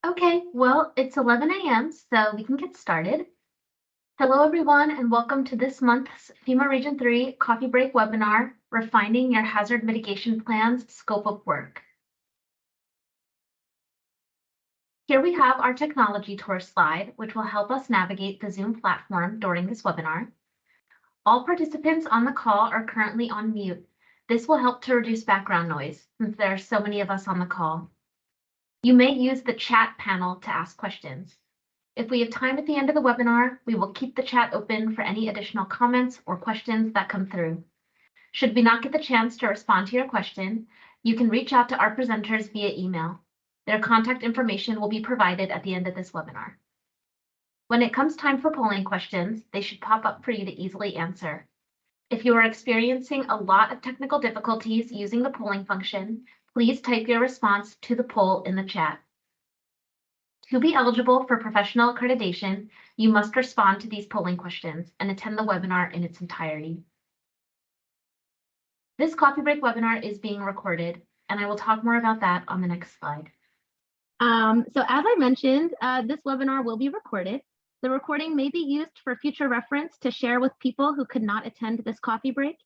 Okay, well, it's 11 a.m., so we can get started. Hello, everyone, and welcome to this month's FEMA Region 3 Coffee Break webinar, Refining Your Hazard Mitigation Plan's Scope of Work. Here we have our technology tour slide, which will help us navigate the Zoom platform during this webinar. All participants on the call are currently on mute. This will help to reduce background noise, since there are so many of us on the call. You may use the chat panel to ask questions. If we have time at the end of the webinar, we will keep the chat open for any additional comments or questions that come through. Should we not get the chance to respond to your question, you can reach out to our presenters via email. Their contact information will be provided at the end of this webinar. When it comes time for polling questions, they should pop up for you to easily answer. If you are experiencing a lot of technical difficulties using the polling function, please type your response to the poll in the chat. To be eligible for professional accreditation, you must respond to these polling questions and attend the webinar in its entirety. This coffee break webinar is being recorded, and I will talk more about that on the next slide. So as I mentioned, this webinar will be recorded. The recording may be used for future reference to share with people who could not attend this coffee break.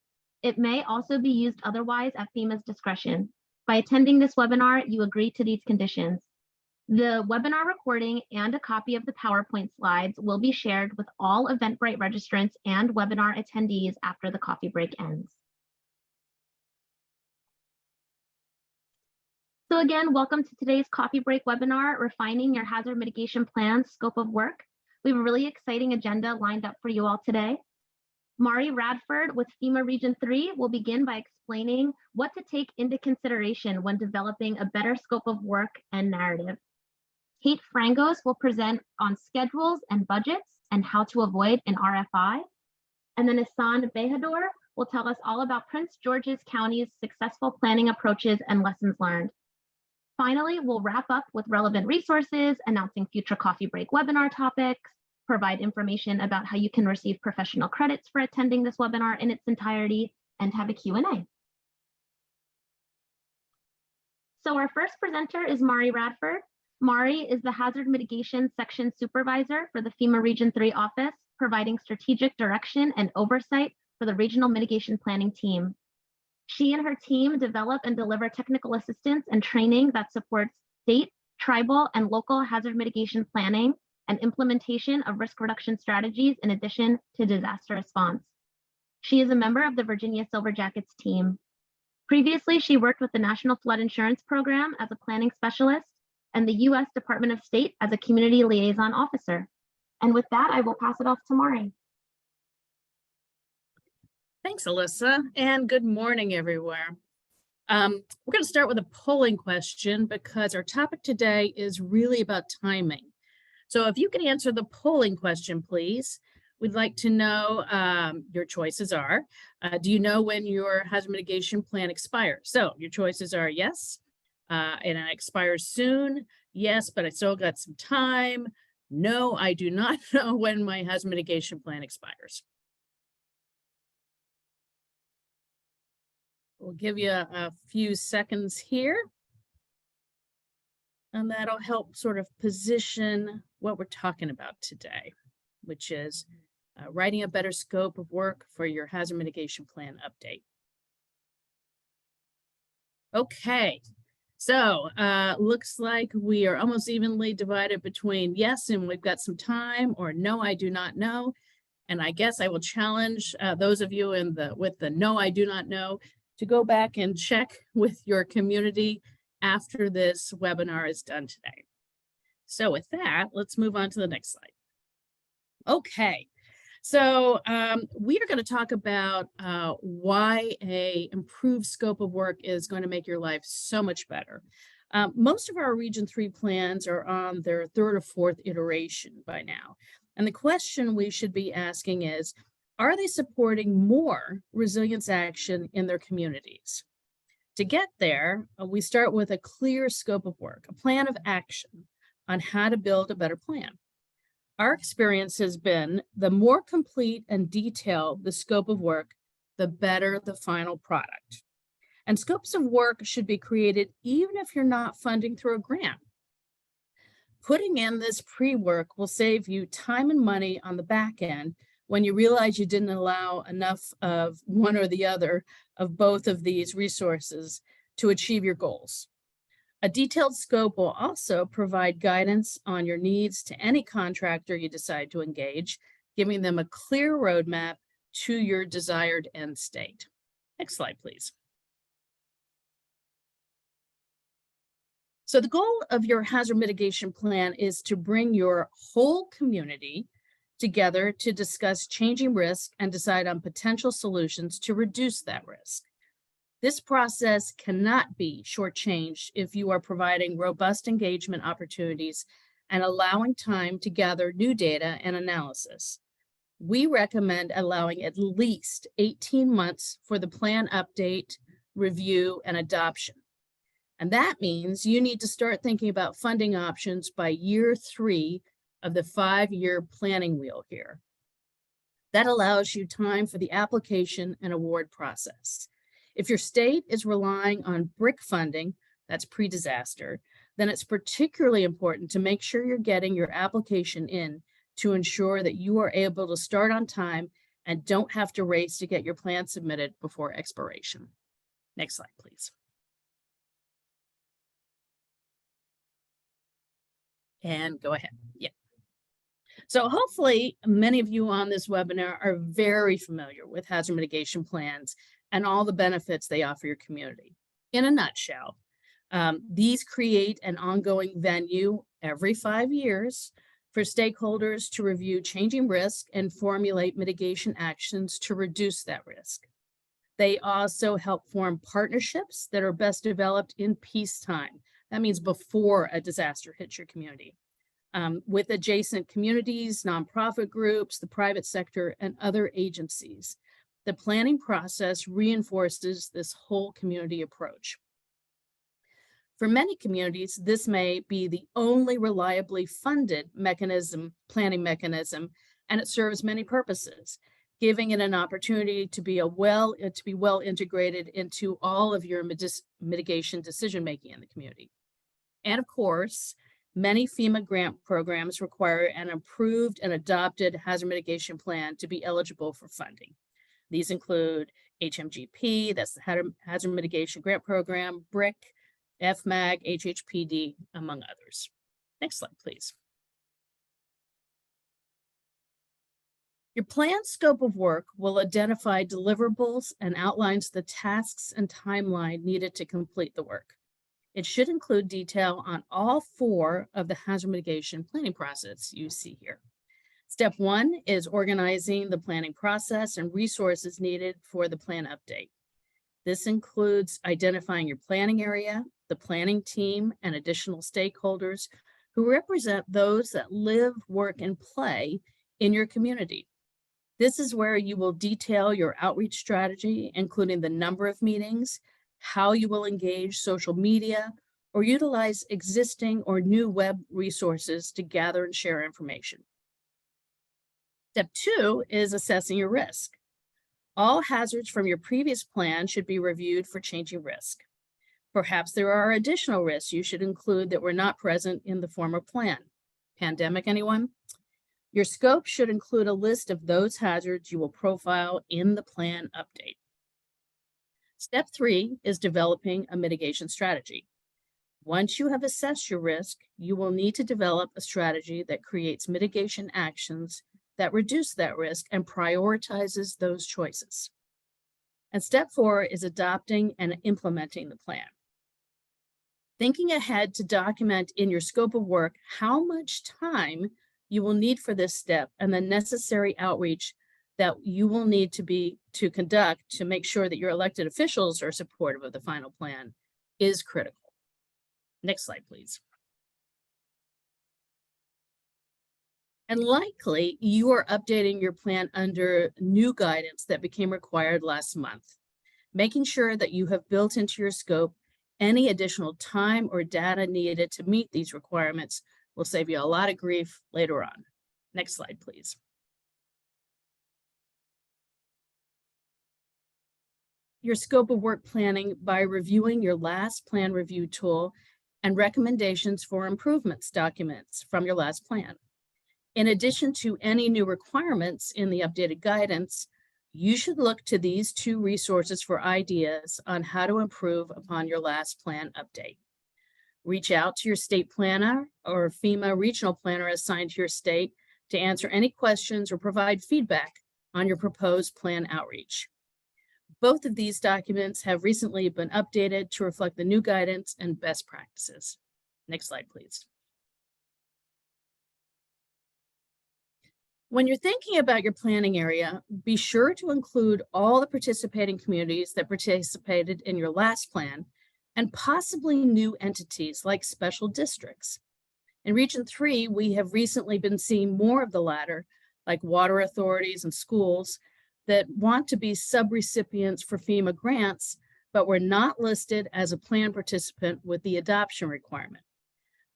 It may also be used otherwise at FEMA's discretion. By attending this webinar, you agree to these conditions. The webinar recording and a copy of the PowerPoint slides will be shared with all Eventbrite registrants and webinar attendees after the coffee break ends. So again, welcome to today's coffee break webinar, Refining Your Hazard Mitigation Plan's Scope of Work. We have a really exciting agenda lined up for you all today. Mari Radford with FEMA Region 3 will begin by explaining what to take into consideration when developing a better scope of work and narrative. Kate Frangos will present on schedules and budgets and how to avoid an RFI. And then Hassan Behador will tell us all about Prince George's County's successful planning approaches and lessons learned. Finally, we'll wrap up with relevant resources, announcing future coffee break webinar topics, provide information about how you can receive professional credits for attending this webinar in its entirety, and have a Q&A. So our first presenter is Mari Radford. Mari is the Hazard Mitigation Section Supervisor for the FEMA Region 3 office, providing strategic direction and oversight for the Regional Mitigation Planning team. She and her team develop and deliver technical assistance and training that supports state, tribal, and local hazard mitigation planning and implementation of risk reduction strategies in addition to disaster response. She is a member of the Virginia Silver Jackets team. Previously, she worked with the National Flood Insurance Program as a planning specialist and the U.S. Department of State as a community liaison officer. And with that, I will pass it off to Mari. Thanks, Alyssa, and good morning, everywhere. We're going to start with a polling question because our topic today is really about timing. So if you can answer the polling question, please. We'd like to know your choices are, do you know when your hazard mitigation plan expires? So your choices are yes, and it expires soon. Yes, but I still got some time. No, I do not know when my hazard mitigation plan expires. We'll give you a few seconds here. And that'll help sort of position what we're talking about today, which is writing a better scope of work for your hazard mitigation plan update. Okay, so looks like we are almost evenly divided between yes, and we've got some time, or no, I do not know. And I guess I will challenge those of you with the no, I do not know, to go back and check with your community after this webinar is done today. So with that, let's move on to the next slide. Okay, so we are going to talk about why an improved scope of work is going to make your life so much better. Most of our Region 3 plans are on their third or fourth iteration by now. And the question we should be asking is, are they supporting more resilience action in their communities? To get there, we start with a clear scope of work, a plan of action on how to build a better plan. Our experience has been the more complete and detailed the scope of work, the better the final product. And scopes of work should be created even if you're not funding through a grant. Putting in this pre-work will save you time and money on the back end when you realize you didn't allow enough of one or the other of both of these resources to achieve your goals. A detailed scope will also provide guidance on your needs to any contractor you decide to engage, giving them a clear roadmap to your desired end state. Next slide, please. So the goal of your hazard mitigation plan is to bring your whole community together to discuss changing risk and decide on potential solutions to reduce that risk. This process cannot be shortchanged if you are providing robust engagement opportunities and allowing time to gather new data and analysis. We recommend allowing at least 18 months for the plan update, review, and adoption. And that means you need to start thinking about funding options by year 3 of the 5-year planning wheel here. That allows you time for the application and award process. If your state is relying on BRIC funding, that's pre-disaster, then it's particularly important to make sure you're getting your application in to ensure that you are able to start on time and don't have to race to get your plan submitted before expiration. Next slide, please. And go ahead. Yeah. So hopefully many of you on this webinar are very familiar with hazard mitigation plans and all the benefits they offer your community. In a nutshell, these create an ongoing venue every 5 years for stakeholders to review changing risk and formulate mitigation actions to reduce that risk. They also help form partnerships that are best developed in peacetime. That means before a disaster hits your community, with adjacent communities, nonprofit groups, the private sector, and other agencies. The planning process reinforces this whole community approach. For many communities, this may be the only reliably funded planning mechanism, and it serves many purposes, giving it an opportunity to be well integrated into all of your mitigation decision-making in the community. And of course, many FEMA grant programs require an approved and adopted hazard mitigation plan to be eligible for funding. These include HMGP, that's the Hazard Mitigation Grant Program, BRIC, FMAG, HHPD, among others. Next slide, please. Your planned scope of work will identify deliverables and outlines the tasks and timeline needed to complete the work. It should include detail on all 4 of the hazard mitigation planning process you see here. Step 1 is organizing the planning process and resources needed for the plan update. This includes identifying your planning area, the planning team, and additional stakeholders who represent those that live, work, and play in your community. This is where you will detail your outreach strategy, including the number of meetings, how you will engage social media, or utilize existing or new web resources to gather and share information. Step 2 is assessing your risk. All hazards from your previous plan should be reviewed for changing risk. Perhaps there are additional risks you should include that were not present in the former plan. Pandemic, anyone? Your scope should include a list of those hazards you will profile in the plan update. Step 3 is developing a mitigation strategy. Once you have assessed your risk, you will need to develop a strategy that creates mitigation actions that reduce that risk and prioritizes those choices. And step 4 is adopting and implementing the plan. Thinking ahead to document in your scope of work how much time you will need for this step and the necessary outreach that you will need to conduct to make sure that your elected officials are supportive of the final plan is critical. Next slide, please. And likely you are updating your plan under new guidance that became required last month. Making sure that you have built into your scope any additional time or data needed to meet these requirements will save you a lot of grief later on. Next slide, please. Your scope of work planning by reviewing your last plan review tool and recommendations for improvements documents from your last plan. In addition to any new requirements in the updated guidance, you should look to these two resources for ideas on how to improve upon your last plan update. Reach out to your state planner or FEMA regional planner assigned to your state to answer any questions or provide feedback on your proposed plan outreach. Both of these documents have recently been updated to reflect the new guidance and best practices. Next slide, please. When you're thinking about your planning area, be sure to include all the participating communities that participated in your last plan and possibly new entities like special districts. In Region 3, we have recently been seeing more of the latter, like water authorities and schools that want to be subrecipients for FEMA grants, but were not listed as a plan participant with the adoption requirement.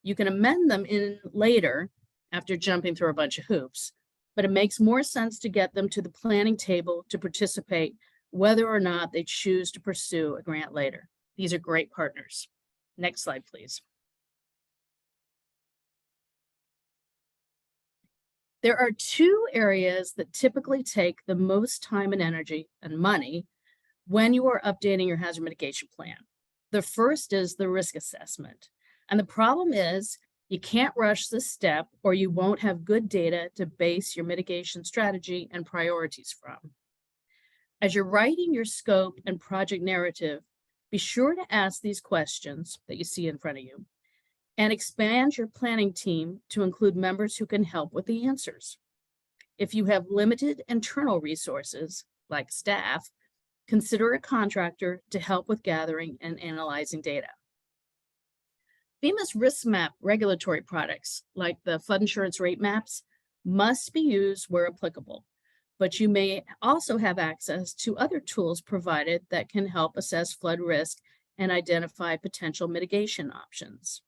You can amend them in later after jumping through a bunch of hoops, but it makes more sense to get them to the planning table to participate, whether or not they choose to pursue a grant later. These are great partners. Next slide, please. There are two areas that typically take the most time and energy and money when you are updating your hazard mitigation plan. The first is the risk assessment. And the problem is you can't rush this step or you won't have good data to base your mitigation strategy and priorities from. As you're writing your scope and project narrative, be sure to ask these questions that you see in front of you and expand your planning team to include members who can help with the answers. If you have limited internal resources, like staff, consider a contractor to help with gathering and analyzing data. FEMA's risk map regulatory products, like the flood insurance rate maps, must be used where applicable, but you may also have access to other tools provided that can help assess flood risk and identify potential mitigation options.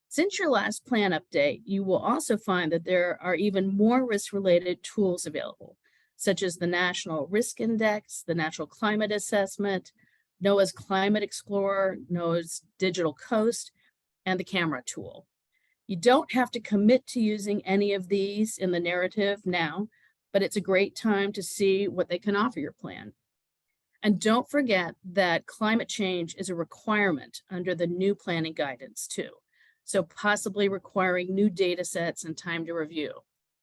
Since your last plan update, you will also find that there are even more risk-related tools available, such as the National Risk Index, the Natural Climate Assessment, NOAA's Climate Explorer, NOAA's Digital Coast, and the camera tool. You don't have to commit to using any of these in the narrative now, but it's a great time to see what they can offer your plan. And don't forget that climate change is a requirement under the new planning guidance too. So possibly requiring new data sets and time to review.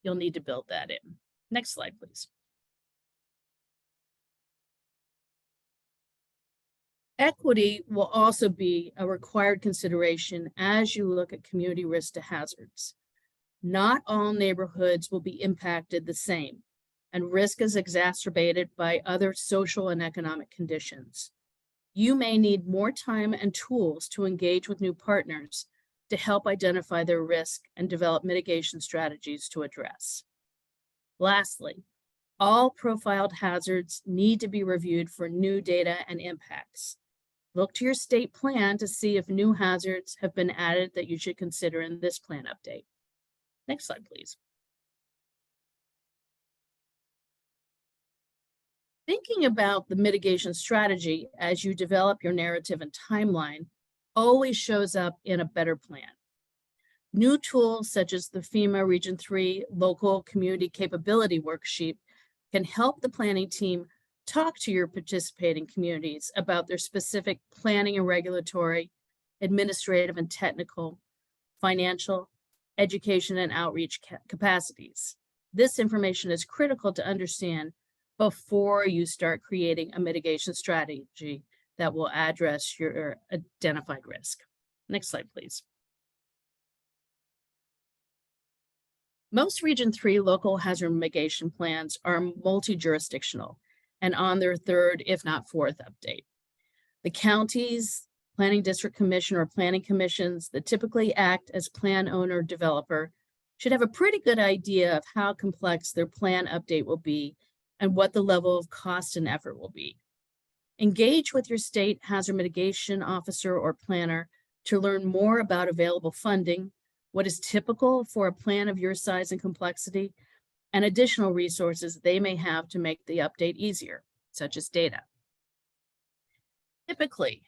You'll need to build that in. Next slide, please. Equity will also be a required consideration as you look at community risk to hazards. Not all neighborhoods will be impacted the same, and risk is exacerbated by other social and economic conditions. You may need more time and tools to engage with new partners to help identify their risk and develop mitigation strategies to address. Lastly, all profiled hazards need to be reviewed for new data and impacts. Look to your state plan to see if new hazards have been added that you should consider in this plan update. Next slide, please. Thinking about the mitigation strategy as you develop your narrative and timeline always shows up in a better plan. New tools such as the FEMA Region 3 Local Community Capability Worksheet can help the planning team talk to your participating communities about their specific planning and regulatory, administrative and technical, financial, education and outreach capacities. This information is critical to understand before you start creating a mitigation strategy that will address your identified risk. Next slide, please. Most Region 3 local hazard mitigation plans are multi-jurisdictional and on their third, if not fourth, update. The counties, planning district commission or planning commissions that typically act as plan owner developer should have a pretty good idea of how complex their plan update will be and what the level of cost and effort will be. Engage with your state hazard mitigation officer or planner to learn more about available funding, what is typical for a plan of your size and complexity, and additional resources they may have to make the update easier, such as data. Typically,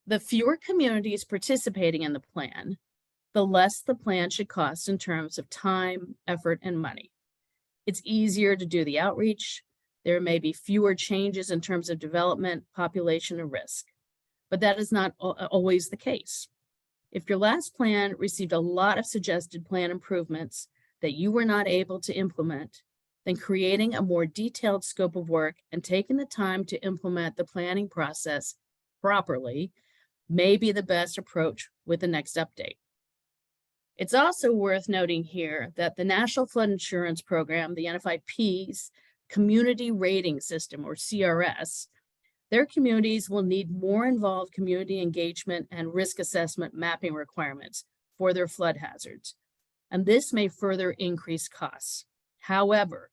The fewer communities participating in the plan, the less the plan should cost in terms of time, effort, and money. It's easier to do the outreach. There may be fewer changes in terms of development, population, and risk, but that is not always the case. If your last plan received a lot of suggested plan improvements that you were not able to implement, then creating a more detailed scope of work and taking the time to implement the planning process properly may be the best approach with the next update. It's also worth noting here that the National Flood Insurance Program, the NFIP's Community Rating System, or CRS, their communities will need more involved community engagement and risk assessment mapping requirements for their flood hazards, and this may further increase costs. However,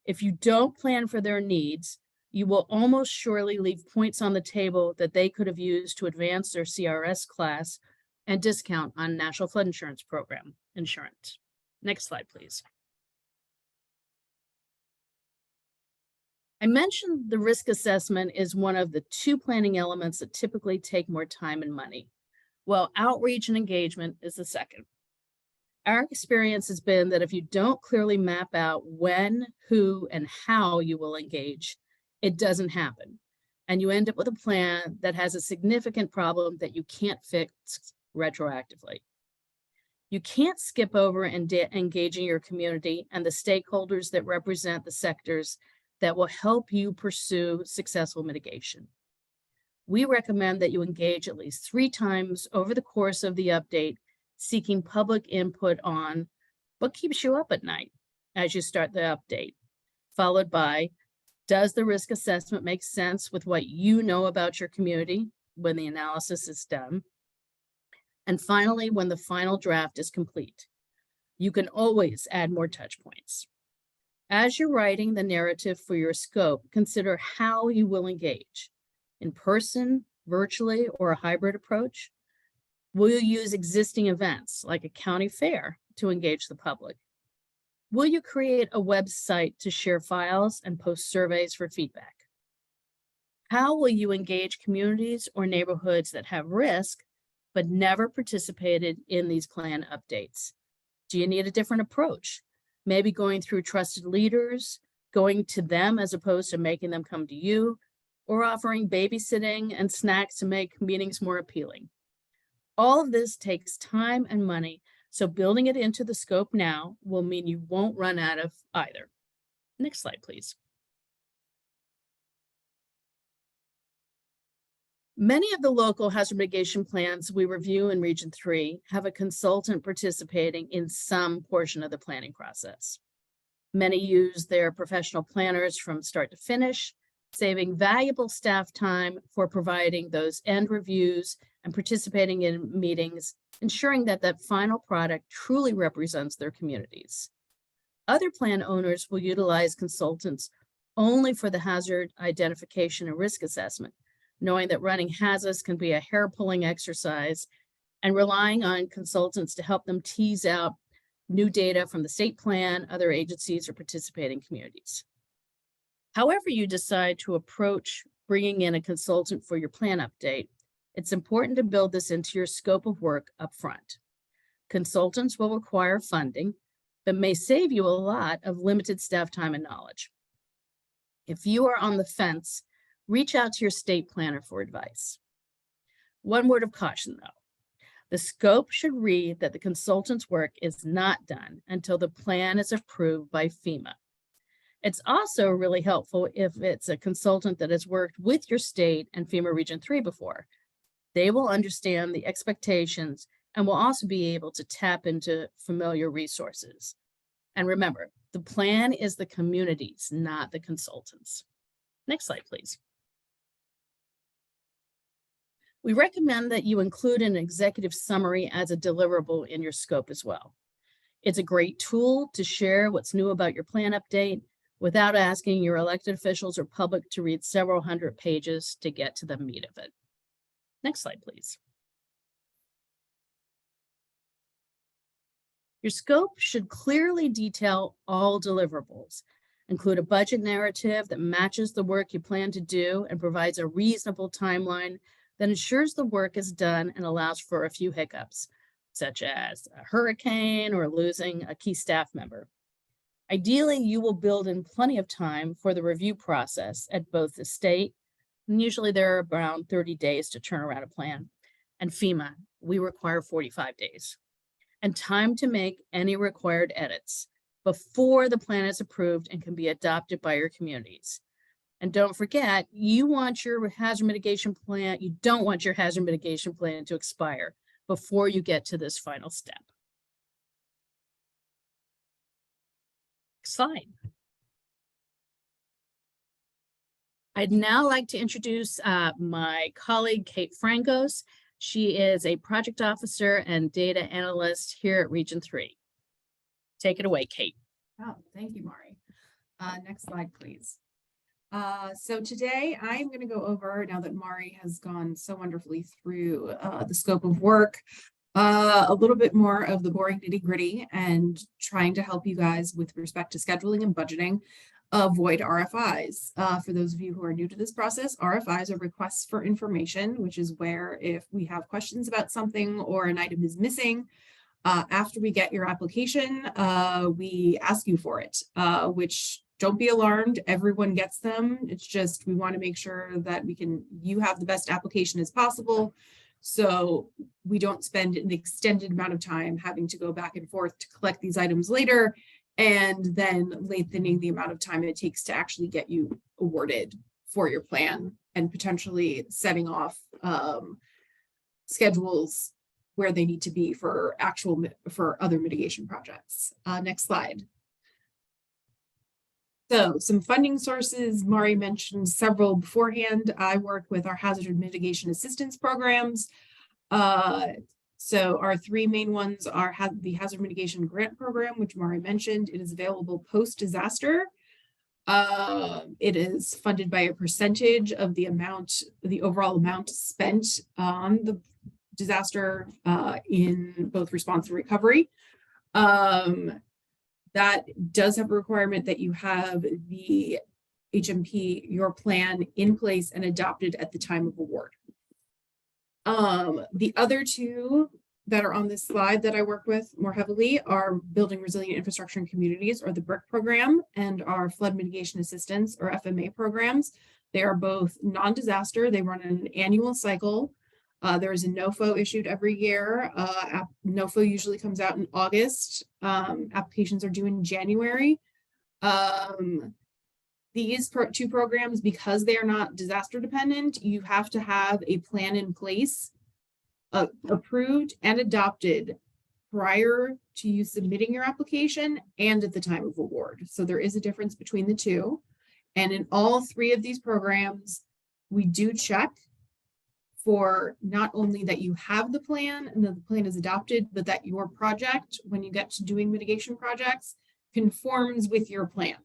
if you don't plan for their needs, you will almost surely leave points on the table that they could have used to advance their CRS class and discount on National Flood Insurance Program insurance. Next slide, please. I mentioned the risk assessment is one of the two planning elements that typically take more time and money. Well, outreach and engagement is the second. Our experience has been that if you don't clearly map out when, who, and how you will engage, it doesn't happen. And you end up with a plan that has a significant problem that you can't fix retroactively. You can't skip over and engaging your community and the stakeholders that represent the sectors that will help you pursue successful mitigation. We recommend that you engage at least 3 times over the course of the update, seeking public input on what keeps you up at night as you start the update, followed by, does the risk assessment make sense with what you know about your community when the analysis is done? And finally, when the final draft is complete. You can always add more touch points. As you're writing the narrative for your scope, consider how you will engage. In person, virtually, or a hybrid approach? Will you use existing events like a county fair to engage the public? Will you create a website to share files and post surveys for feedback? How will you engage communities or neighborhoods that have risk but never participated in these plan updates? Do you need a different approach? Maybe going through trusted leaders, going to them as opposed to making them come to you, or offering babysitting and snacks to make meetings more appealing. All of this takes time and money, so building it into the scope now will mean you won't run out of either. Next slide, please. Many of the local hazard mitigation plans we review in Region 3 have a consultant participating in some portion of the planning process. Many use their professional planners from start to finish, saving valuable staff time for providing those end reviews and participating in meetings, ensuring that that final product truly represents their communities. Other plan owners will utilize consultants only for the hazard identification and risk assessment, knowing that running hazards can be a hair-pulling exercise, and relying on consultants to help them tease out new data from the state plan, other agencies, or participating communities. However you decide to approach bringing in a consultant for your plan update, it's important to build this into your scope of work up front. Consultants will require funding, but may save you a lot of limited staff time and knowledge. If you are on the fence, reach out to your state planner for advice. One word of caution though. The scope should read that the consultant's work is not done until the plan is approved by FEMA. It's also really helpful if it's a consultant that has worked with your state and FEMA Region 3 before. They will understand the expectations and will also be able to tap into familiar resources. And remember, the plan is the community's, not the consultants. Next slide, please. We recommend that you include an executive summary as a deliverable in your scope as well. It's a great tool to share what's new about your plan update without asking your elected officials or public to read several hundred pages to get to the meat of it. Next slide, please. Your scope should clearly detail all deliverables, include a budget narrative that matches the work you plan to do and provides a reasonable timeline that ensures the work is done and allows for a few hiccups, such as a hurricane or losing a key staff member. Ideally, you will build in plenty of time for the review process at both the state, and usually there are around 30 days to turn around a plan, and FEMA, we require 45 days, and time to make any required edits before the plan is approved and can be adopted by your communities. And don't forget, you want your hazard mitigation plan, you don't want your hazard mitigation plan to expire before you get to this final step. Next slide. I'd now like to introduce my colleague, Kate Francos. She is a project officer and data analyst here at Region 3. Take it away, Kate. Oh, thank you, Mari. Next slide, please. So today I'm going to go over, now that Mari has gone so wonderfully through the scope of work, a little bit more of the boring nitty-gritty and trying to help you guys with respect to scheduling and budgeting. Avoid RFIs. For those of you who are new to this process, RFIs are requests for information, which is where if we have questions about something or an item is missing, after we get your application, we ask you for it, which don't be alarmed, everyone gets them. It's just, we want to make sure that you have the best application as possible. So we don't spend an extended amount of time having to go back and forth to collect these items later, and then lengthening the amount of time it takes to actually get you awarded for your plan and potentially setting off schedules where they need to be for other mitigation projects. Next slide. So some funding sources, Mari mentioned several beforehand. I work with our hazard mitigation assistance programs. So our three main ones are the Hazard Mitigation Grant Program, which Mari mentioned. It is available post-disaster. It is funded by a percentage of the overall amount spent on the disaster in both response and recovery. That does have a requirement that you have the HMP, your plan, in place and adopted at the time of award. The other two that are on this slide that I work with more heavily are Building Resilient Infrastructure in Communities, or the BRIC program, and our Flood Mitigation Assistance, or FMA programs. They are both non-disaster. They run in an annual cycle. There is a NOFO issued every year. NOFO usually comes out in August. Applications are due in January. These two programs, because they are not disaster dependent, you have to have a plan in place, approved and adopted prior to you submitting your application and at the time of award. So there is a difference between the two. And in all three of these programs, we do check for not only that you have the plan and that the plan is adopted, but that your project, when you get to doing mitigation projects, conforms with your plan.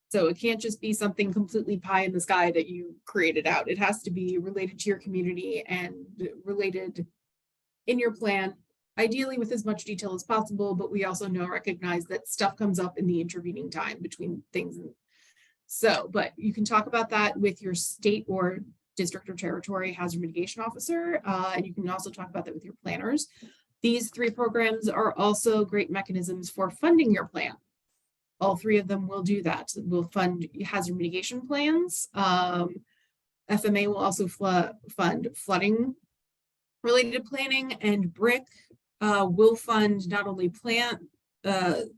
So it can't just be something completely pie in the sky that you created out. It has to be related to your community and related in your plan, ideally with as much detail as possible, but we also recognize that stuff comes up in the intervening time between things. So, but you can talk about that with your state or district or territory hazard mitigation officer, and you can also talk about that with your planners. These three programs are also great mechanisms for funding your plan. All three of them will do that. We'll fund hazard mitigation plans. FMA will also fund flooding related planning, and BRIC will fund not only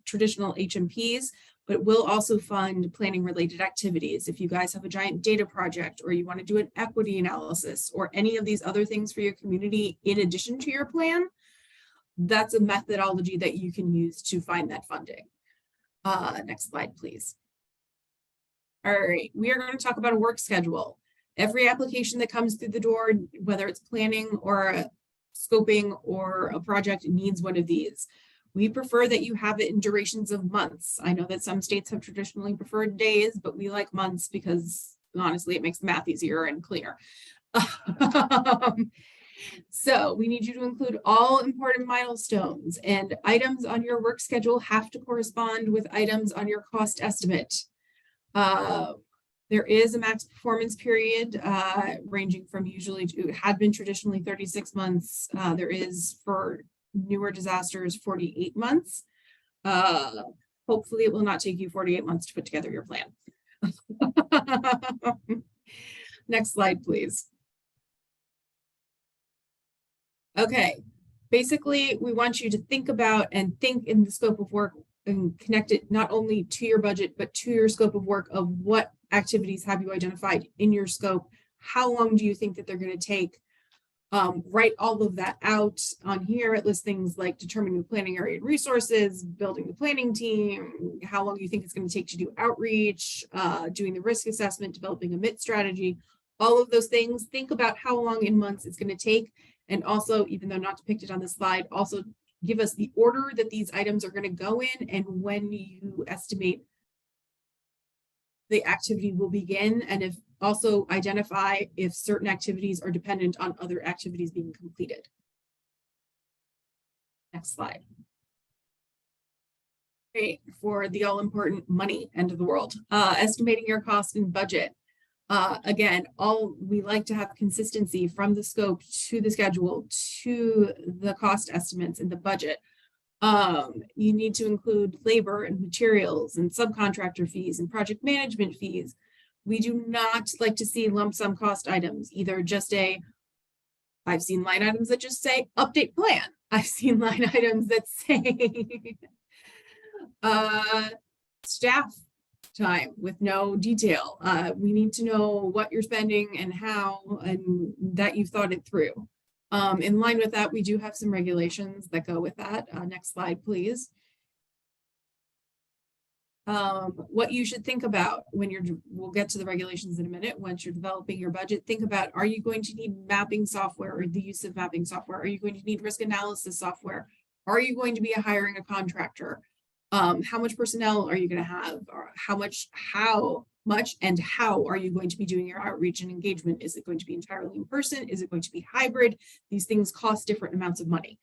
traditional HMPs, but will also fund planning related activities. If you guys have a giant data project, or you want to do an equity analysis, or any of these other things for your community in addition to your plan, that's a methodology that you can use to find that funding. Next slide, please. All right, we are going to talk about a work schedule. Every application that comes through the door, whether it's planning or scoping or a project, needs one of these. We prefer that you have it in durations of months. I know that some states have traditionally preferred days, but we like months because honestly, it makes the math easier and cleaner. So we need you to include all important milestones, and items on your work schedule have to correspond with items on your cost estimate. There is a max performance period ranging from it had been traditionally 36 months. There is for newer disasters 48 months. Hopefully it will not take you 48 months to put together your plan. Next slide, please. Okay, basically we want you to think about and think in the scope of work and connect it not only to your budget, but to your scope of work of what activities have you identified in your scope? How long do you think that they're going to take? Write all of that out on here. It lists things like determining the planning area and resources, building the planning team, how long you think it's going to take to do outreach, doing the risk assessment, developing a MIT strategy, all of those things. Think about how long in months it's going to take. And also, even though not depicted on the slide, also give us the order that these items are going to go in and when you estimate the activity will begin, and if also identify if certain activities are dependent on other activities being completed. Next slide. Okay, for the all-important money end of the world, estimating your cost and budget. Again, we like to have consistency from the scope to the schedule to the cost estimates in the budget. You need to include labor and materials and subcontractor fees and project management fees. We do not like to see lump sum cost items, either just I've seen line items that just say update plan. I've seen line items that say staff time with no detail. We need to know what you're spending and how, and that you've thought it through. In line with that, we do have some regulations that go with that. Next slide, please. What you should think about when we'll get to the regulations in a minute, once you're developing your budget, think about, are you going to need mapping software or the use of mapping software? Are you going to need risk analysis software? Are you going to be hiring a contractor? How much personnel are you going to have? Or how much and how are you going to be doing your outreach and engagement? Is it going to be entirely in person? Is it going to be hybrid? These things cost different amounts of money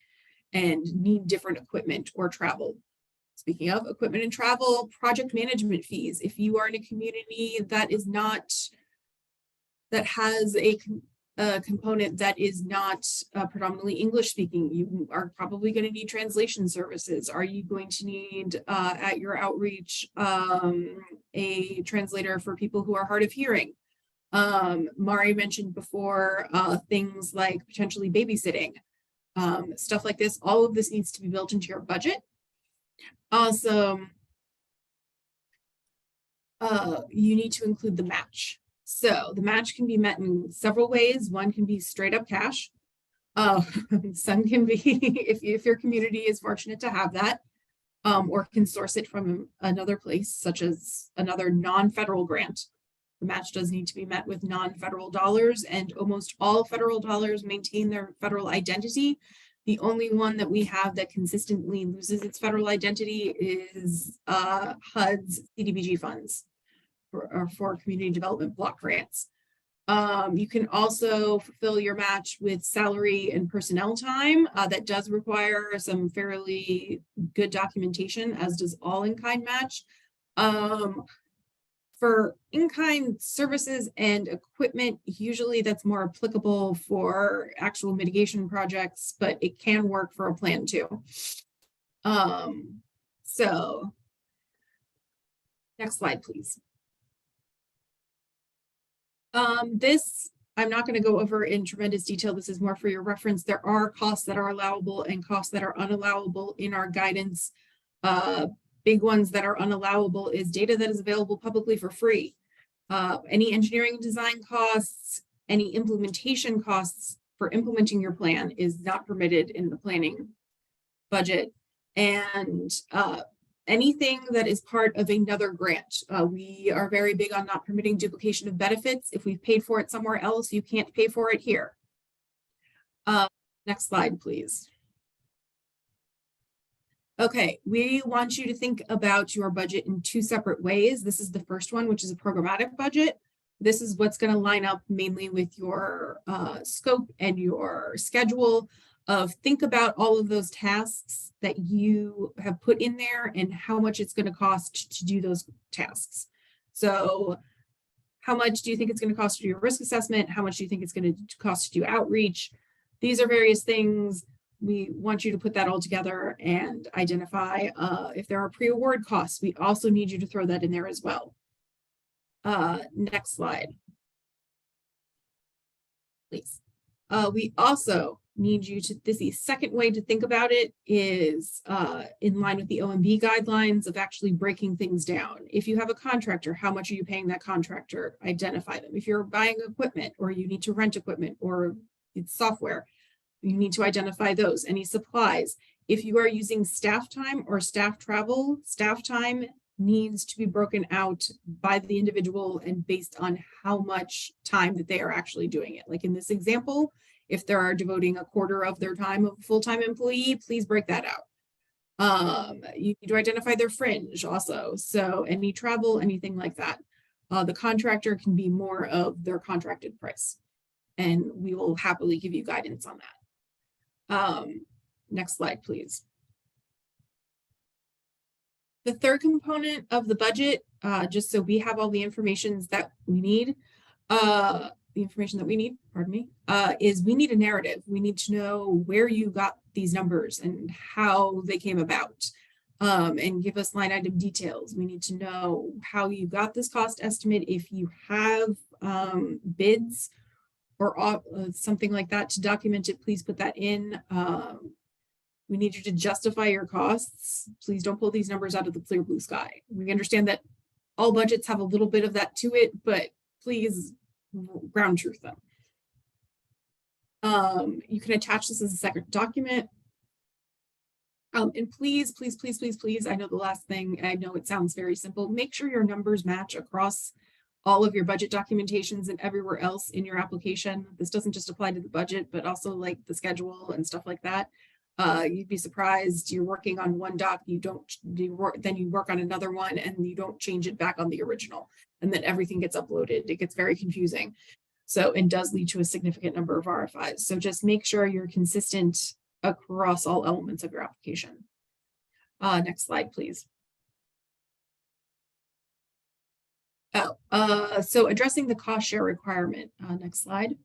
and need different equipment or travel. Speaking of equipment and travel, project management fees. If you are in a community that has a component that is not predominantly English speaking, you are probably going to need translation services. Are you going to need at your outreach a translator for people who are hard of hearing? Mari mentioned before things like potentially babysitting, stuff like this. All of this needs to be built into your budget. Also, you need to include the match. So the match can be met in several ways. One can be straight up cash. Some can be, if your community is fortunate to have that, or can source it from another place, such as another non-federal grant. The match does need to be met with non-federal dollars, and almost all federal dollars maintain their federal identity. The only one that we have that consistently loses its federal identity is HUD's CDBG funds for community development block grants. You can also fulfill your match with salary and personnel time. That does require some fairly good documentation, as does all in-kind match. For in-kind services and equipment, usually that's more applicable for actual mitigation projects, but it can work for a plan too. So next slide, please. This, I'm not going to go over in tremendous detail. This is more for your reference. There are costs that are allowable and costs that are unallowable in our guidance. Big ones that are unallowable is data that is available publicly for free. Any engineering design costs, any implementation costs for implementing your plan is not permitted in the planning budget. And anything that is part of another grant. We are very big on not permitting duplication of benefits. If we've paid for it somewhere else, you can't pay for it here. Next slide, please. Okay, we want you to think about your budget in two separate ways. This is the first one, which is a programmatic budget. This is what's going to line up mainly with your scope and your schedule of think about all of those tasks that you have put in there and how much it's going to cost to do those tasks. So How much do you think it's going to cost to do your risk assessment? How much do you think it's going to cost to do outreach? These are various things. We want you to put that all together and identify if there are pre-award costs. We also need you to throw that in there as well. Next slide, please. We also need you to, the second way to think about it is in line with the OMB guidelines of actually breaking things down. If you have a contractor, how much are you paying that contractor? Identify them. If you're buying equipment or you need to rent equipment or it's software, you need to identify those. Any supplies. If you are using staff time or staff travel, staff time needs to be broken out by the individual and based on how much time that they are actually doing it. Like in this example, if they are devoting a quarter of their time of a full-time employee, please break that out. You need to identify their fringe also. So any travel, anything like that. The contractor can be more of their contracted price, and we will happily give you guidance on that. Next slide, please. The third component of the budget, just so we have all the information that we need, pardon me, is we need a narrative. We need to know where you got these numbers and how they came about, and give us line item details. We need to know how you got this cost estimate. If you have bids or something like that to document it, please put that in. We need you to justify your costs. Please don't pull these numbers out of the clear blue sky. We understand that all budgets have a little bit of that to it, but please ground truth them. You can attach this as a separate document. And please, please, please, please, please, I know the last thing, and I know it sounds very simple, make sure your numbers match across all of your budget documentations and everywhere else in your application. This doesn't just apply to the budget, but also like the schedule and stuff like that. You'd be surprised, you're working on one doc, then you work on another one and you don't change it back on the original, and then everything gets uploaded. It gets very confusing. So it does lead to a significant number of RFIs. So just make sure you're consistent across all elements of your application. Next slide, please. So addressing the cost share requirement. Next slide.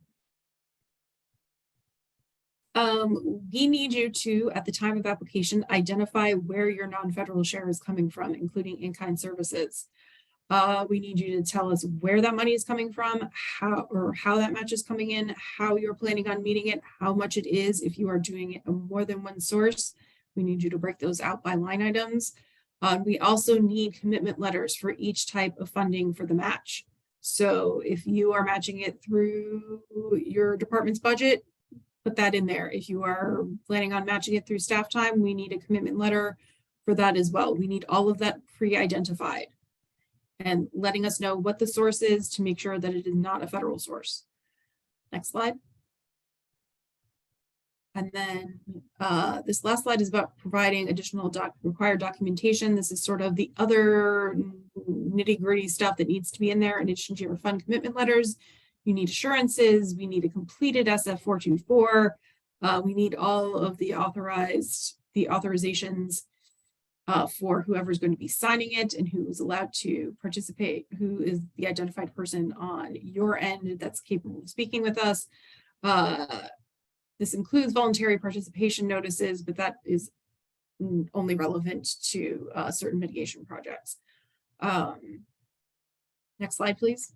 We need you to, at the time of application, identify where your non-federal share is coming from, including in-kind services. We need you to tell us where that money is coming from, how that match is coming in, how you're planning on meeting it, how much it is. If you are doing it in more than one source, we need you to break those out by line items. We also need commitment letters for each type of funding for the match. So if you are matching it through your department's budget, put that in there. If you are planning on matching it through staff time, we need a commitment letter for that as well. We need all of that pre-identified and letting us know what the source is to make sure that it is not a federal source. Next slide. And then this last slide is about providing additional required documentation. This is sort of the other nitty-gritty stuff that needs to be in there in addition to your fund commitment letters. You need assurances. We need a completed SF-424. We need all of the authorizations for whoever's going to be signing it and who is allowed to participate, who is the identified person on your end that's capable of speaking with us. This includes voluntary participation notices, but that is only relevant to certain mitigation projects. Next slide, please.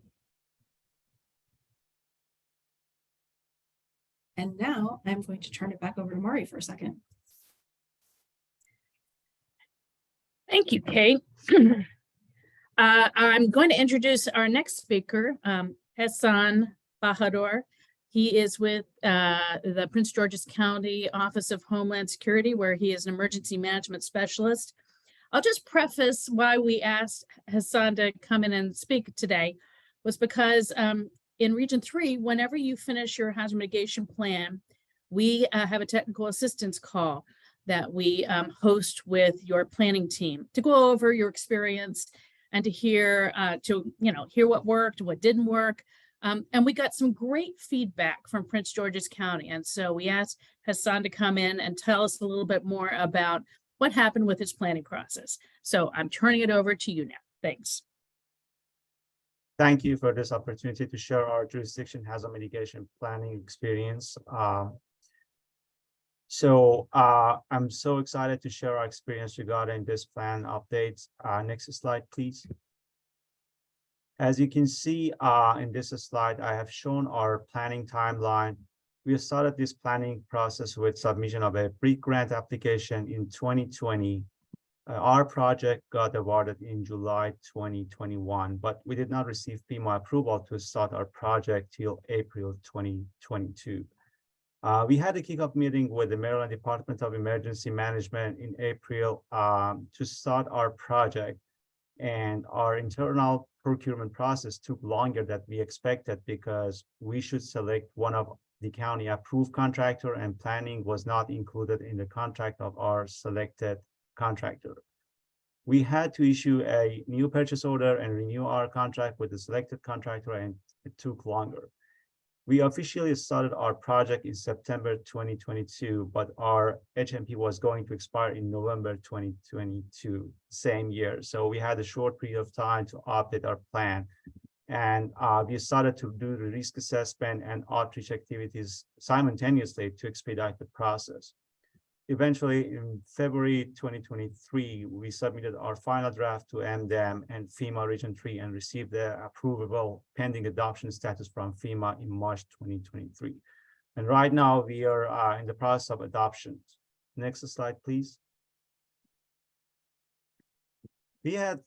And now I'm going to turn it back over to Mari for a second. Thank you, Kate. I'm going to introduce our next speaker, Hassan Bahadur. He is with the Prince George's County Office of Homeland Security, where he is an emergency management specialist. I'll just preface why we asked Hassan to come in and speak today was because in Region 3, whenever you finish your hazard mitigation plan, we have a technical assistance call that we host with your planning team to go over your experience and to hear what worked, what didn't work. And we got some great feedback from Prince George's County. And so we asked Hassan to come in and tell us a little bit more about what happened with his planning process. So I'm turning it over to you now. Thanks. Thank you for this opportunity to share our jurisdiction hazard mitigation planning experience. I'm so excited to share our experience regarding this plan updates. Next slide, please. As you can see in this slide, I have shown our planning timeline. We started this planning process with submission of a pre-grant application in 2020. Our project got awarded in July 2021, but we did not receive FEMA approval to start our project till April 2022. We had a kickoff meeting with the Maryland Department of Emergency Management in April to start our project, and our internal procurement process took longer than we expected because we should select one of the county approved contractor, and planning was not included in the contract of our selected contractor. We had to issue a new purchase order and renew our contract with the selected contractor, and it took longer. We officially started our project in September 2022, but our HMP was going to expire in November 2022, same year. So we had a short period of time to update our plan. And we started to do the risk assessment and outreach activities simultaneously to expedite the process. Eventually, in February 2023, we submitted our final draft to MDM and FEMA Region 3 and received the approvable pending adoption status from FEMA in March 2023. And right now, we are in the process of adoption. Next slide, please. We had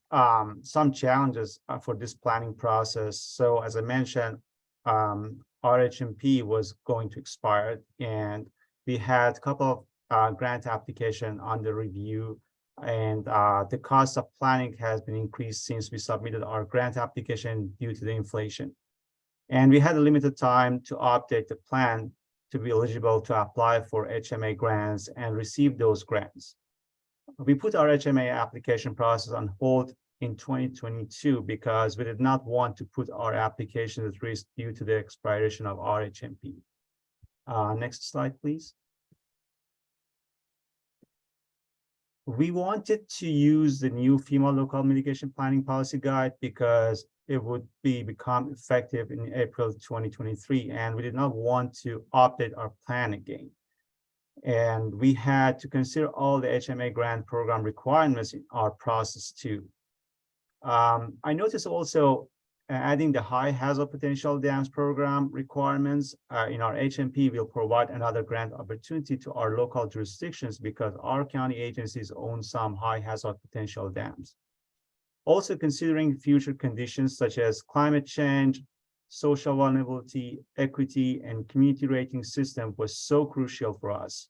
some challenges for this planning process. So as I mentioned, our HMP was going to expire, and we had a couple of grant application under review, and the cost of planning has been increased since we submitted our grant application due to the inflation. And we had a limited time to update the plan to be eligible to apply for HMA grants and receive those grants. We put our HMA application process on hold in 2022 because we did not want to put our application at risk due to the expiration of our HMP. Next slide, please. We wanted to use the new FEMA local mitigation planning policy guide because it would become effective in April 2023, and we did not want to update our plan again. And we had to consider all the HMA grant program requirements in our process too. I noticed also adding the high hazard potential dams program requirements in our HMP will provide another grant opportunity to our local jurisdictions because our county agencies own some high hazard potential dams. Also considering future conditions such as climate change, social vulnerability, equity, and community rating system was so crucial for us.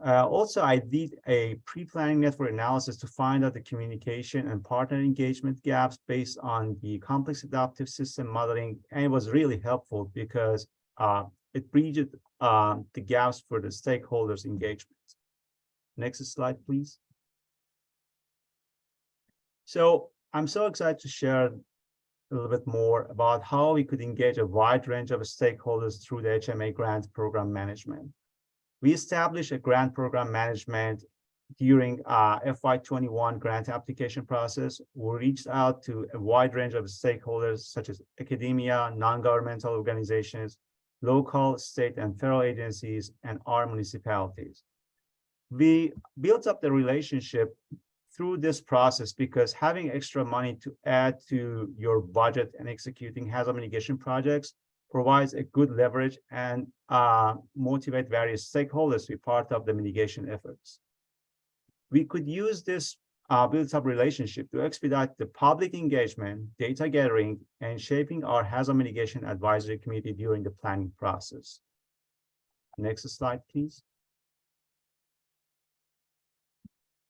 Also, I did a pre-planning network analysis to find out the communication and partner engagement gaps based on the complex adaptive system modeling, and it was really helpful because it bridged the gaps for the stakeholders' engagement. Next slide, please. So I'm so excited to share a little bit more about how we could engage a wide range of stakeholders through the HMA grant program management. We established a grant program management during FY21 grant application process. We reached out to a wide range of stakeholders such as academia, non-governmental organizations, local, state, and federal agencies, and our municipalities. We built up the relationship through this process because having extra money to add to your budget and executing hazard mitigation projects provides a good leverage and motivate various stakeholders to be part of the mitigation efforts. We could use this built-up relationship to expedite the public engagement, data gathering, and shaping our hazard mitigation advisory committee during the planning process. Next slide, please.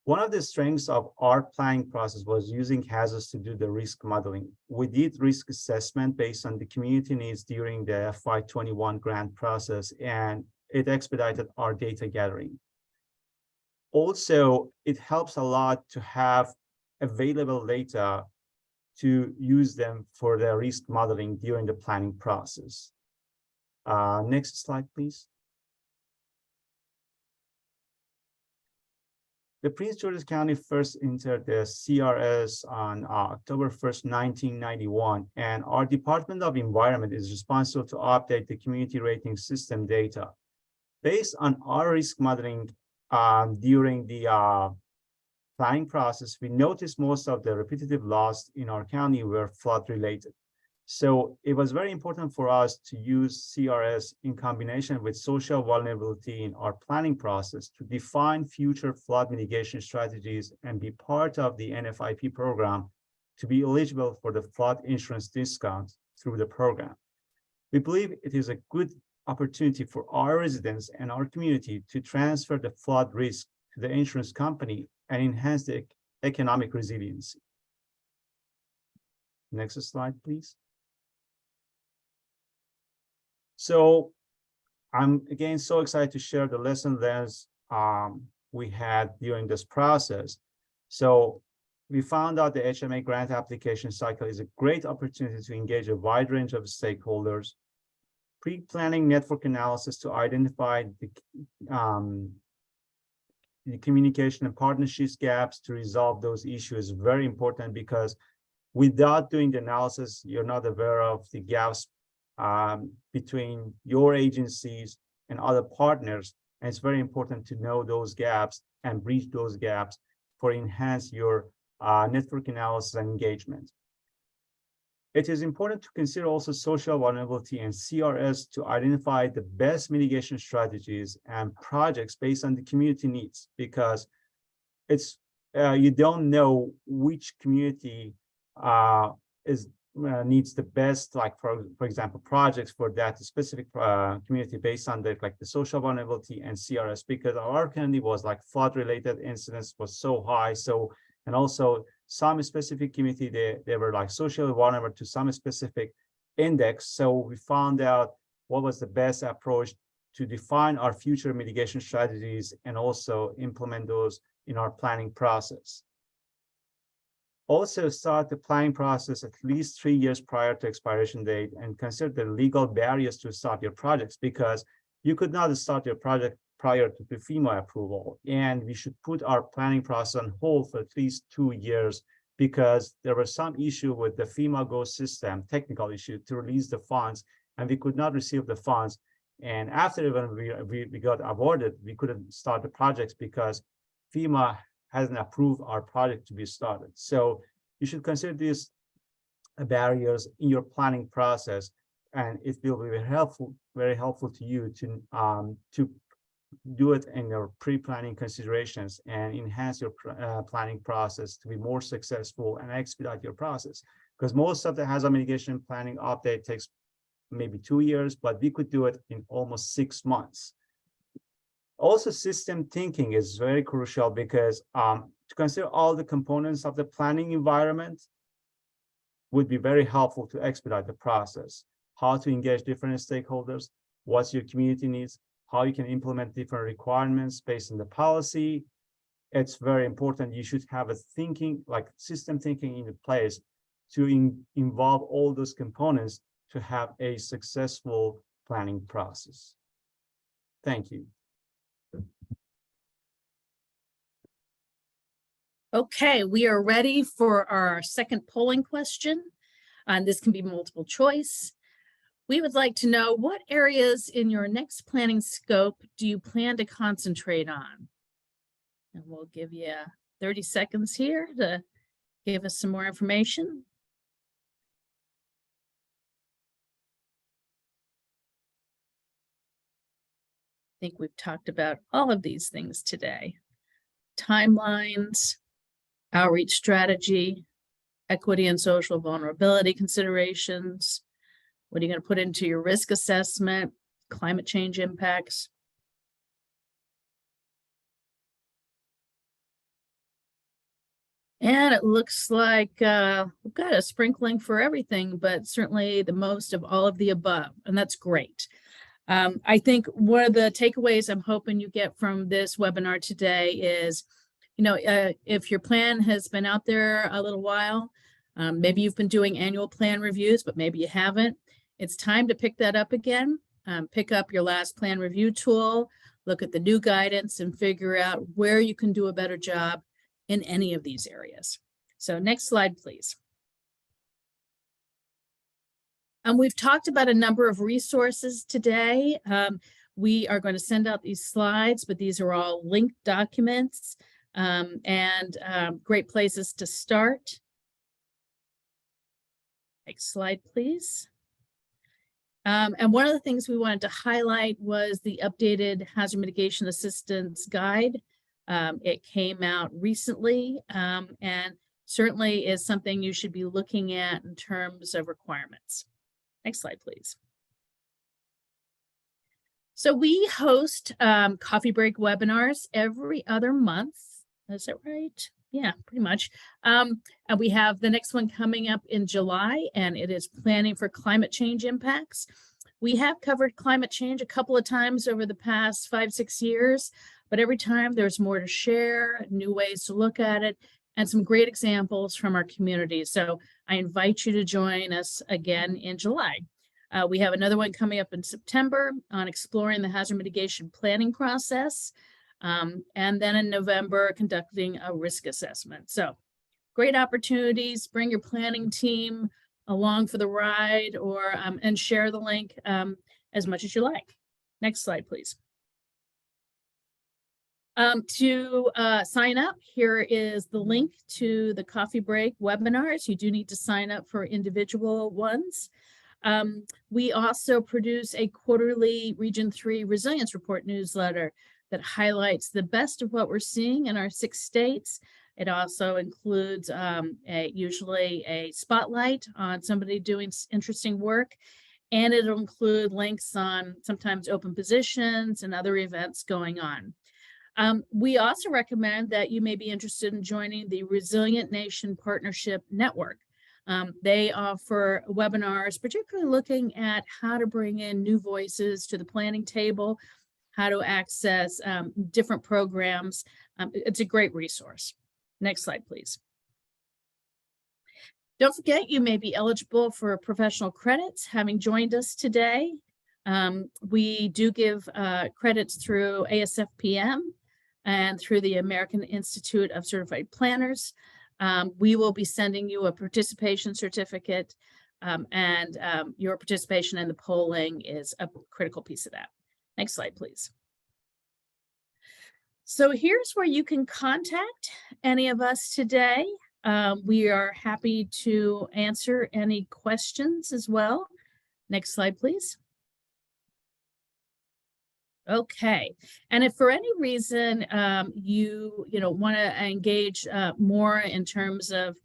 One of the strengths of our planning process was using hazards to do the risk modeling. We did risk assessment based on the community needs during the FY21 grant process, and it expedited our data gathering. Also, it helps a lot to have available data to use them for the risk modeling during the planning process. Next slide, please. The Prince George's County first entered the CRS on October 1st, 1991, and our Department of Environment is responsible to update the community rating system data. Based on our risk modeling during the planning process, we noticed most of the repetitive loss in our county were flood related. So it was very important for us to use CRS in combination with social vulnerability in our planning process to define future flood mitigation strategies and be part of the NFIP program to be eligible for the flood insurance discount through the program. We believe it is a good opportunity for our residents and our community to transfer the flood risk to the insurance company and enhance the economic resiliency. Next slide, please. So I'm again so excited to share the lesson learned we had during this process. So we found out the HMA grant application cycle is a great opportunity to engage a wide range of stakeholders. Pre-planning network analysis to identify the communication and partnerships gaps to resolve those issues is very important, because without doing the analysis, you're not aware of the gaps between your agencies and other partners. And it's very important to know those gaps and bridge those gaps for enhance your network analysis and engagement. It is important to consider also social vulnerability and CRS to identify the best mitigation strategies and projects based on the community needs, because it's you don't know which community needs the best, like for example, projects for that specific community based on the social vulnerability and CRS, because our county was like flood related incidents was so high. So, and also some specific community, they were like socially vulnerable to some specific index. So we found out what was the best approach to define our future mitigation strategies and also implement those in our planning process. Also start the planning process at least 3 years prior to expiration date and consider the legal barriers to start your projects, because you could not start your project prior to the FEMA approval. And we should put our planning process on hold for at least 2 years, because there was some issue with the FEMA Go system, technical issue to release the funds, and we could not receive the funds. And after even we got awarded, we couldn't start the projects because FEMA hasn't approved our project to be started. So you should consider these barriers in your planning process, and it will be very helpful to you to do it in your pre-planning considerations and enhance your planning process to be more successful and expedite your process. Because most of the hazard mitigation planning update takes maybe 2 years, but we could do it in almost 6 months. Also, system thinking is very crucial, because to consider all the components of the planning environment would be very helpful to expedite the process. How to engage different stakeholders, what's your community needs, how you can implement different requirements based on the policy. It's very important. You should have a thinking, like system thinking in place to involve all those components to have a successful planning process. Thank you. Okay, we are ready for our second polling question. This can be multiple choice. We would like to know, what areas in your next planning scope do you plan to concentrate on? And we'll give you 30 seconds here to give us some more information. I think we've talked about all of these things today. Timelines, outreach strategy, equity and social vulnerability considerations. What are you going to put into your risk assessment, climate change impacts? And it looks like we've got a sprinkling for everything, but certainly the most of all of the above, and that's great. I think one of the takeaways I'm hoping you get from this webinar today is, if your plan has been out there a little while, maybe you've been doing annual plan reviews, but maybe you haven't. It's time to pick that up again. Pick up your last plan review tool, look at the new guidance and figure out where you can do a better job in any of these areas. So next slide, please. We've talked about a number of resources today. We are going to send out these slides, but these are all linked documents and great places to start. Next slide, please. And one of the things we wanted to highlight was the updated Hazard Mitigation Assistance Guide. It came out recently and certainly is something you should be looking at in terms of requirements. Next slide, please. So we host coffee break webinars every other month. Is that right? Yeah, pretty much. And we have the next one coming up in July, and it is planning for climate change impacts. We have covered climate change a couple of times over the past 5-6 years, but every time there's more to share, new ways to look at it, and some great examples from our community. So I invite you to join us again in July. We have another one coming up in September on exploring the hazard mitigation planning process. And then in November, conducting a risk assessment. So great opportunities, bring your planning team along for the ride or and share the link as much as you like. Next slide, please. To sign up, here is the link to the coffee break webinars. You do need to sign up for individual ones. We also produce a quarterly Region 3 Resilience Report newsletter that highlights the best of what we're seeing in our 6 states. It also includes usually a spotlight on somebody doing interesting work, and it'll include links on sometimes open positions and other events going on. We also recommend that you may be interested in joining the Resilient Nation Partnership Network. They offer webinars, particularly looking at how to bring in new voices to the planning table, how to access different programs. It's a great resource. Next slide, please. Don't forget, you may be eligible for professional credits having joined us today. We do give credits through ASFPM and through the American Institute of Certified Planners. We will be sending you a participation certificate, and your participation in the polling is a critical piece of that. Next slide, please. So here's where you can contact any of us today. We are happy to answer any questions as well. Next slide, please. Okay, and if for any reason you want to engage more in terms of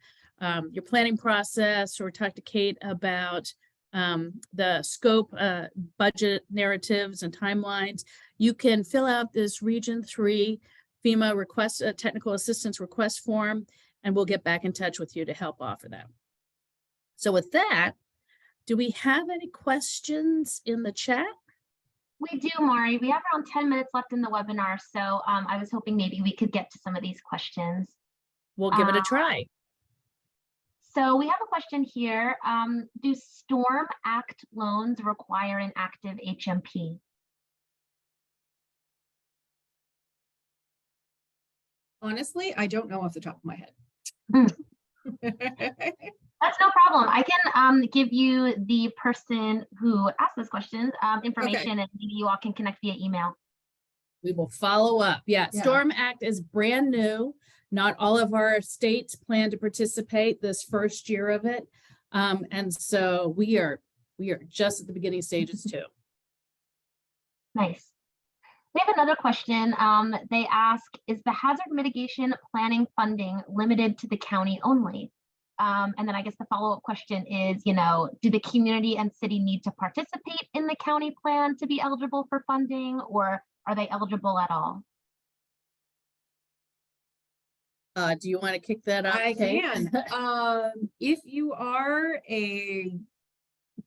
your planning process or talk to Kate about the scope, budget narratives and timelines, you can fill out this Region 3 FEMA request, technical assistance request form, and we'll get back in touch with you to help offer that. So with that, do we have any questions in the chat? We do, Mari. We have around 10 minutes left in the webinar, so I was hoping maybe we could get to some of these questions. We'll give it a try. So we have a question here. Do Storm Act loans require an active HMP? Honestly, I don't know off the top of my head. That's no problem. I can give you the person who asked this question information, and maybe you all can connect via email. We will follow up. Yeah, Storm Act is brand new. Not all of our states plan to participate this first year of it. And so we are just at the beginning stages too. Nice. We have another question. They ask, is the hazard mitigation planning funding limited to the county only? And then I guess the follow-up question is, do the community and city need to participate in the county plan to be eligible for funding, or are they eligible at all? Do you want to kick that off? I Kate? can. If you are a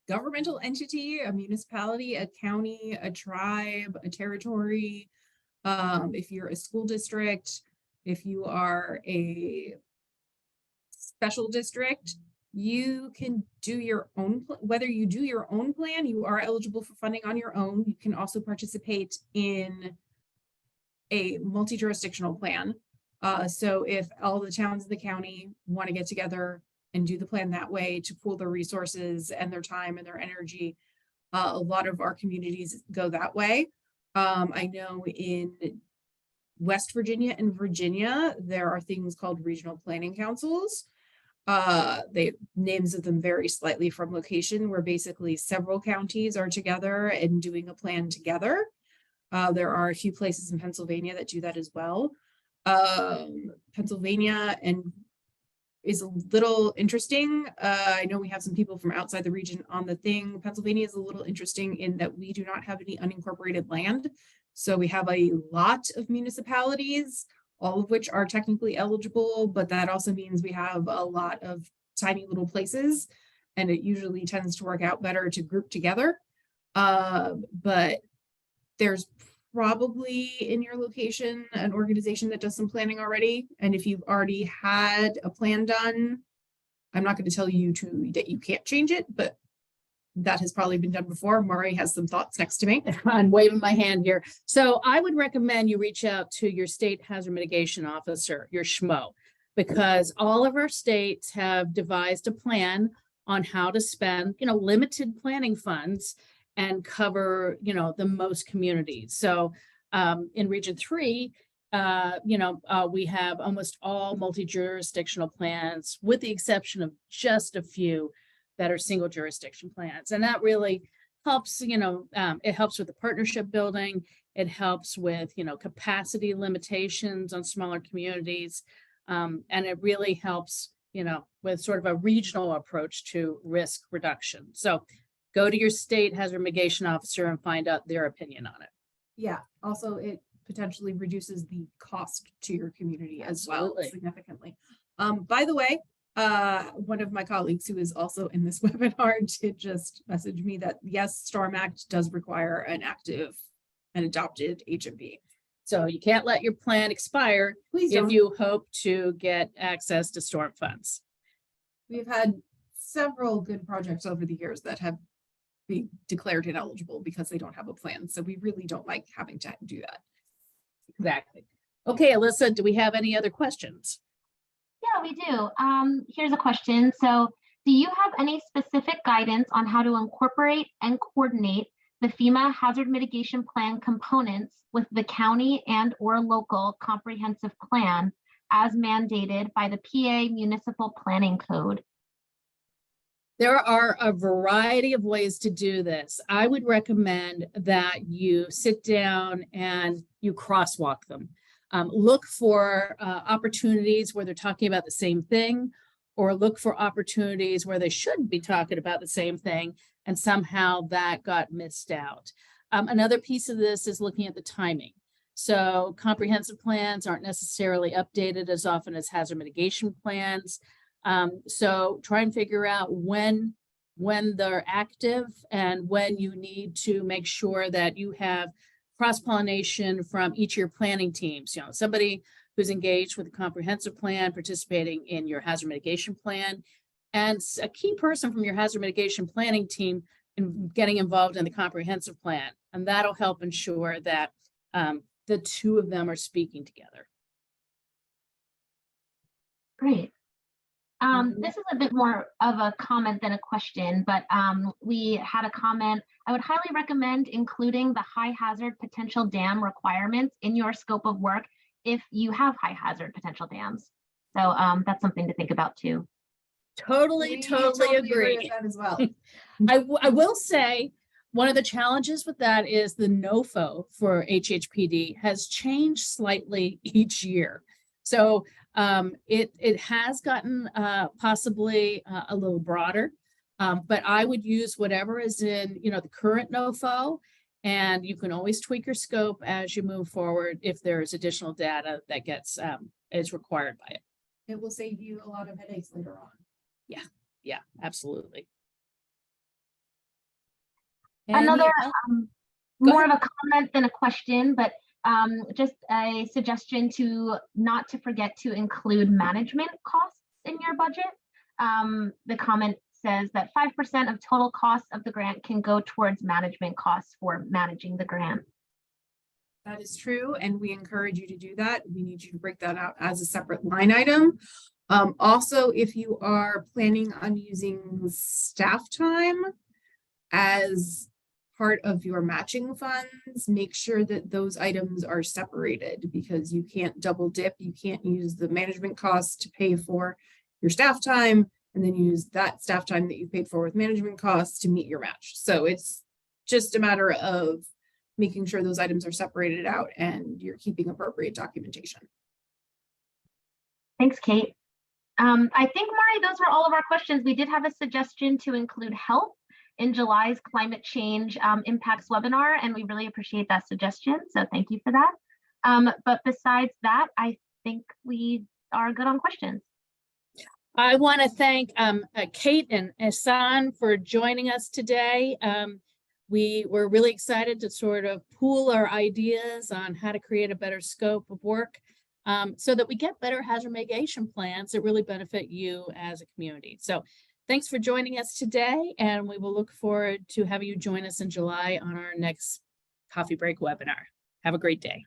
governmental entity, a municipality, a county, a tribe, a territory, if you're a school district, if you are a special district, you can do your own, whether you do your own plan, you are eligible for funding on your own. You can also participate in a multi-jurisdictional plan. So if all the towns in the county want to get together and do the plan that way to pool their resources and their time and their energy, a lot of our communities go that way. I know in West Virginia and Virginia, there are things called regional planning councils. They names of them vary slightly from location, where basically several counties are together and doing a plan together. There are a few places in Pennsylvania that do that as well. Pennsylvania and is a little interesting. I know we have some people from outside the region on the thing. Pennsylvania is a little interesting in that we do not have any unincorporated land. So we have a lot of municipalities, all of which are technically eligible, but that also means we have a lot of tiny little places, and it usually tends to work out better to group together. But there's probably in your location an organization that does some planning already. And if you've already had a plan done, I'm not going to tell you that you can't change it, but that has probably been done before. Mari has some thoughts next to me. I'm waving my hand here. So I would recommend you reach out to your state hazard mitigation officer, your SHMO, because all of our states have devised a plan on how to spend, limited planning funds and cover, the most communities. So in Region 3, we have almost all multi-jurisdictional plans, with the exception of just a few that are single jurisdiction plans. And that really helps, it helps with the partnership building. It helps with, capacity limitations on smaller communities. And it really helps, with sort of a regional approach to risk reduction. So go to your state hazard mitigation officer and find out their opinion on it. Yeah, also it potentially reduces the cost to your community as well significantly. By the way, one of my colleagues who is also in this webinar did just message me that yes, Storm Act does require an active and adopted HMP. So you can't let your plan expire if you hope to get access to storm funds. We've had several good projects over the years that have been declared ineligible because they don't have a plan. So we really don't like having to do that. Exactly. Okay, Alyssa, do we have any other questions? Yeah, we do. Here's a question. So do you have any specific guidance on how to incorporate and coordinate the FEMA hazard mitigation plan components with the county and or local comprehensive plan as mandated by the PA Municipal Planning Code? There are a variety of ways to do this. I would recommend that you sit down and you crosswalk them. Look for opportunities where they're talking about the same thing, or look for opportunities where they should be talking about the same thing and somehow that got missed out. Another piece of this is looking at the timing. So comprehensive plans aren't necessarily updated as often as hazard mitigation plans. So try and figure out when they're active and when you need to make sure that you have cross-pollination from each of your planning teams. Somebody who's engaged with a comprehensive plan, participating in your hazard mitigation plan, and a key person from your hazard mitigation planning team in getting involved in the comprehensive plan. And that'll help ensure that the two of them are speaking together. Great. This is a bit more of a comment than a question, but we had a comment. I would highly recommend including the high hazard potential dam requirements in your scope of work if you have high hazard potential dams. So that's something to think about too. Totally agree with that as well. I will say one of the challenges with that is the NOFO for HHPD has changed slightly each year. So it has gotten possibly a little broader, but I would use whatever is in the current NOFO, and you can always tweak your scope as you move forward if there's additional data that gets is required by it. It will save you a lot of headaches later on. Yeah, absolutely. Another more of a comment than a question, but just a suggestion not to forget to include management costs in your budget. The comment says that 5% of total costs of the grant can go towards management costs for managing the grant. That is true, and we encourage you to do that. We need you to break that out as a separate line item. Also, if you are planning on using staff time as part of your matching funds, make sure that those items are separated because you can't double dip. You can't use the management costs to pay for your staff time and then use that staff time that you paid for with management costs to meet your match. So it's just a matter of making sure those items are separated out and you're keeping appropriate documentation. Thanks, Kate. I think, Mari, those were all of our questions. We did have a suggestion to include health in July's climate change impacts webinar, and we really appreciate that suggestion. So thank you for that. But besides that, I think we are good on questions. I want to thank Kate and Ehsan for joining us today. We were really excited to sort of pool our ideas on how to create a better scope of work so that we get better hazard mitigation plans that really benefit you as a community. So thanks for joining us today, and we will look forward to having you join us in July on our next coffee break webinar. Have a great day.